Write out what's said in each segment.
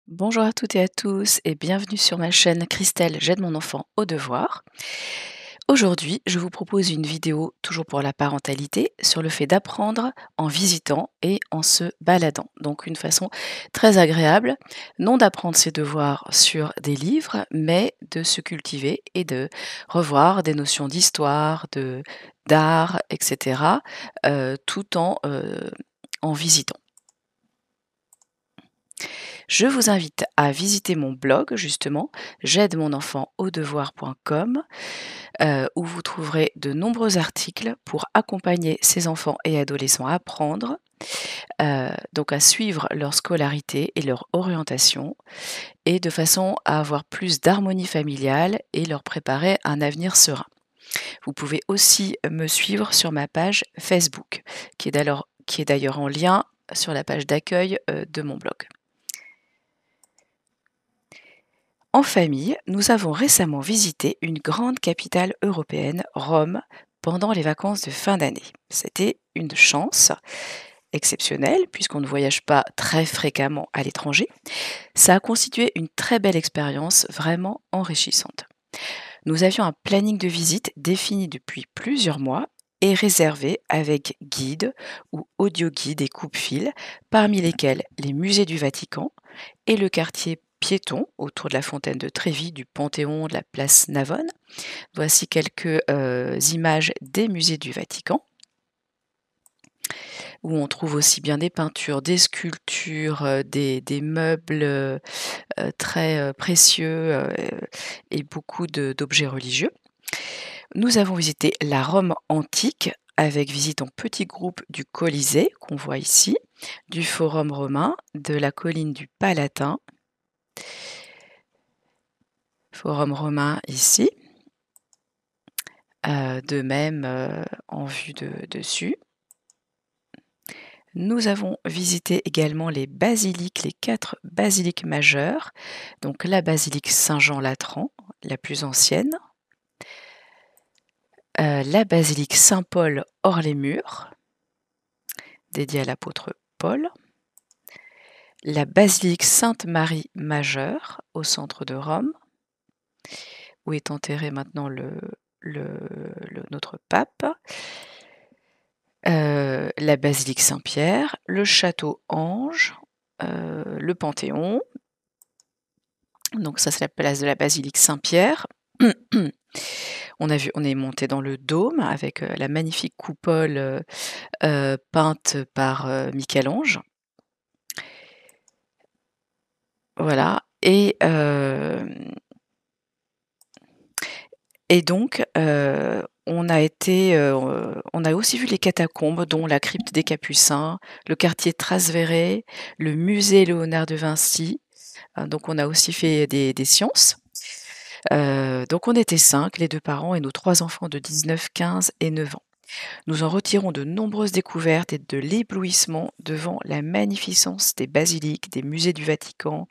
Bonjour à toutes et à tous et bienvenue sur ma chaîne Christelle, j'aide mon enfant au devoir. Aujourd'hui, je vous propose une vidéo, toujours pour la parentalité, sur le fait d'apprendre en visitant et en se baladant. Donc une façon très agréable, non d'apprendre ses devoirs sur des livres, mais de se cultiver et de revoir des notions d'histoire, d'art, etc., tout en visitant. Je vous invite à visiter mon blog justement, j'aide mon enfant au devoir.com, où vous trouverez de nombreux articles pour accompagner ses enfants et adolescents à apprendre, donc à suivre leur scolarité et leur orientation et de façon à avoir plus d'harmonie familiale et leur préparer un avenir serein. Vous pouvez aussi me suivre sur ma page Facebook, qui est d'ailleurs en lien sur la page d'accueil, de mon blog. En famille, nous avons récemment visité une grande capitale européenne, Rome, pendant les vacances de fin d'année. C'était une chance exceptionnelle puisqu'on ne voyage pas très fréquemment à l'étranger. Ça a constitué une très belle expérience vraiment enrichissante. Nous avions un planning de visite défini depuis plusieurs mois et réservé avec guide ou audio-guide et coupe-fil, parmi lesquels les musées du Vatican et le quartier piéton autour de la fontaine de Trévi, du Panthéon, de la place Navone. Voici quelques images des musées du Vatican, où on trouve aussi bien des peintures, des sculptures, des meubles très précieux et beaucoup d'objets religieux. Nous avons visité la Rome antique avec visite en petits groupes du Colisée, qu'on voit ici, du Forum romain, de la colline du Palatin, Forum romain ici, de même en vue dessus. Nous avons visité également les basiliques, les 4 basiliques majeures, donc la basilique Saint-Jean-Latran, la plus ancienne, la basilique Saint-Paul hors les murs, dédiée à l'apôtre Paul, la basilique Sainte-Marie majeure au centre de Rome, où est enterré maintenant notre pape, la basilique Saint-Pierre, le château Ange, le Panthéon. Donc ça, c'est la place de la basilique Saint-Pierre. On est monté dans le dôme avec, la magnifique coupole, peinte par, Michel-Ange. Voilà et donc on a aussi vu les catacombes, dont la crypte des Capucins, le quartier Trastevere, le musée Léonard de Vinci. Donc on a aussi fait des sciences. Donc on était 5, les 2 parents et nos 3 enfants de 19, 15 et 9 ans. Nous en retirons de nombreuses découvertes et de l'éblouissement devant la magnificence des basiliques, des musées du Vatican.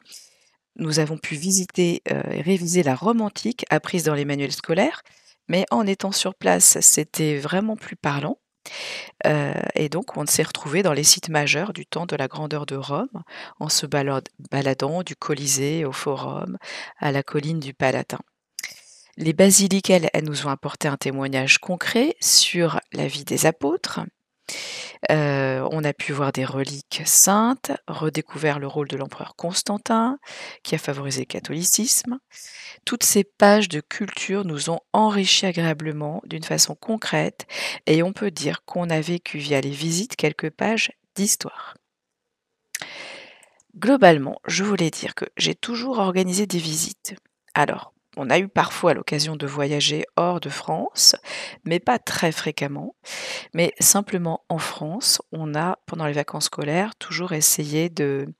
Nous avons pu visiter, et réviser la Rome antique apprise dans les manuels scolaires, mais en étant sur place, c'était vraiment plus parlant, et donc on s'est retrouvés dans les sites majeurs du temps de la grandeur de Rome, en se baladant du Colisée au Forum, à la colline du Palatin. Les basiliques, elles nous ont apporté un témoignage concret sur la vie des apôtres. On a pu voir des reliques saintes, redécouvert le rôle de l'empereur Constantin, qui a favorisé le catholicisme. Toutes ces pages de culture nous ont enrichis agréablement d'une façon concrète et on peut dire qu'on a vécu via les visites quelques pages d'histoire. Globalement, je voulais dire que j'ai toujours organisé des visites. Alors, on a eu parfois l'occasion de voyager hors de France, mais pas très fréquemment. Mais simplement en France, on a, pendant les vacances scolaires, toujours essayé heu,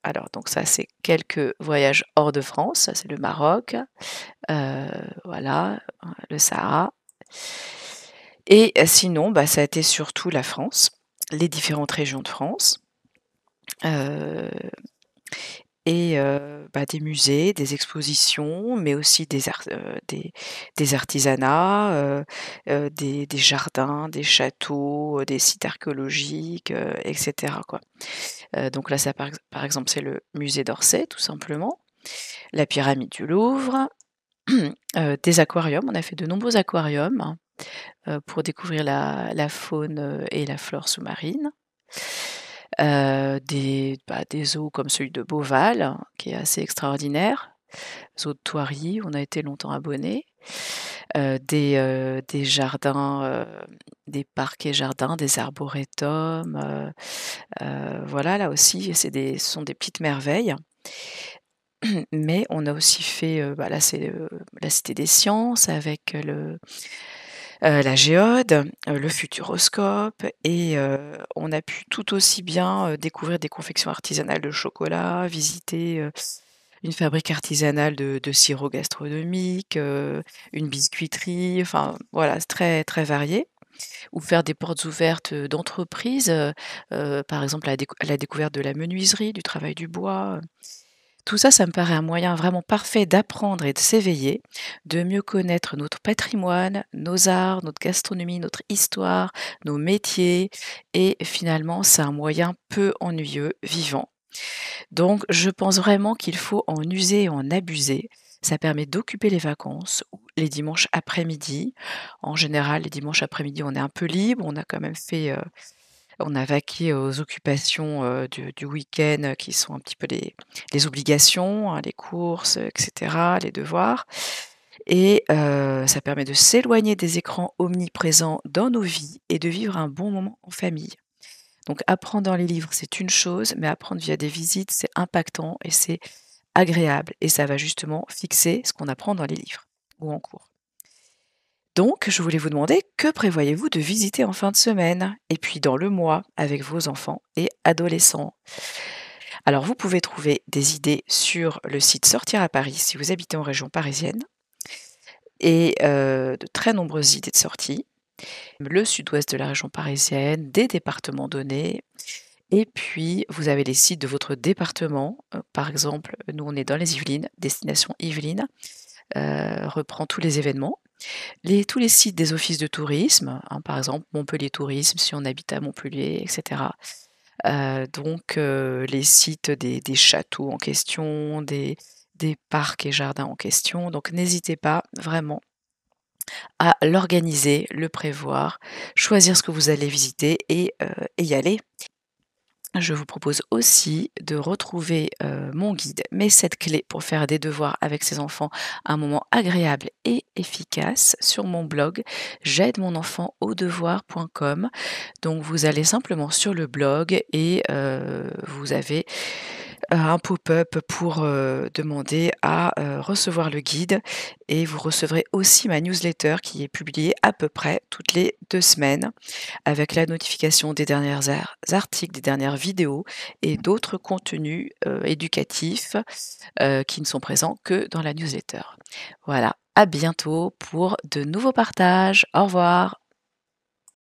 alors donc ça, c'est quelques voyages hors de France, ça c'est le Maroc, heu, voilà, le Sahara et sinon, bah, ça a été surtout la France, les différentes régions de France, heu et des musées, des expositions, mais aussi des artisanats, des jardins, des châteaux, des sites archéologiques, et cetera, quoi. Donc là, ça par exemple, c'est le musée d'Orsay, tout simplement, la pyramide du Louvre, des aquariums. On a fait de nombreux aquariums, pour découvrir la faune, et la flore sous-marine. Des zoos comme celui de Beauval, qui est assez extraordinaire. Zoo de Thoiry, on a été longtemps abonnés. Des jardins, des parcs et jardins, des arboretums, voilà, là aussi, ce sont des petites merveilles. Mais on a aussi fait, là, c'est, la Cité des sciences avec la géode, le futuroscope et on a pu tout aussi bien, découvrir des confections artisanales de chocolat, visiter, une fabrique artisanale de sirops gastronomiques, une biscuiterie, enfin voilà, c'est très, très varié. Ou faire des portes ouvertes, d'entreprises, par exemple la découverte de la menuiserie, du travail du bois. Tout ça, ça me paraît un moyen vraiment parfait d'apprendre et de s'éveiller, de mieux connaître notre patrimoine, nos arts, notre gastronomie, notre histoire, nos métiers et finalement, c'est un moyen peu ennuyeux, vivant. Donc je pense vraiment qu'il faut en user et en abuser. Ça permet d'occuper les vacances ou les dimanches après-midi. En général, les dimanches après-midi, on est un peu libre, on a quand même fait, on a vaqué aux occupations, du week-end, qui sont un petit peu les obligations, hein, les courses, et cetera, les devoirs et ça permet de s'éloigner des écrans omniprésents dans nos vies et de vivre un bon moment en famille. Donc apprendre dans les livres, c'est une chose, mais apprendre via des visites, c'est impactant et c'est agréable et ça va justement fixer ce qu'on apprend dans les livres ou en cours. Donc, je voulais vous demander, que prévoyez-vous de visiter en fin de semaine et puis dans le mois avec vos enfants et adolescents? Alors, vous pouvez trouver des idées sur le site Sortir à Paris si vous habitez en région parisienne et de très nombreuses idées de sorties. Le sud-ouest de la région parisienne, des départements donnés et puis vous avez les sites de votre département. Par exemple, nous on est dans les Yvelines, destination Yvelines, reprend tous les événements. Tous les sites des offices de tourisme, hein, par exemple Montpellier Tourisme si on habite à Montpellier et cetera. Les sites des châteaux en question, des parcs et jardins en question, donc n'hésitez pas vraiment à l'organiser, le prévoir, choisir ce que vous allez visiter et y aller. Je vous propose aussi de retrouver, mon guide, mes 7 clés pour faire des devoirs avec ses enfants un moment agréable et efficace sur mon blog j'aide mon enfant au devoir.com. Donc vous allez simplement sur le blog et vous avez un pop-up pour, demander à, recevoir le guide et vous recevrez aussi ma newsletter qui est publiée à peu près toutes les 2 semaines avec la notification des dernières articles, des dernières vidéos et d'autres contenus, éducatifs, qui ne sont présents que dans la newsletter. Voilà, à bientôt pour de nouveaux partages. Au revoir.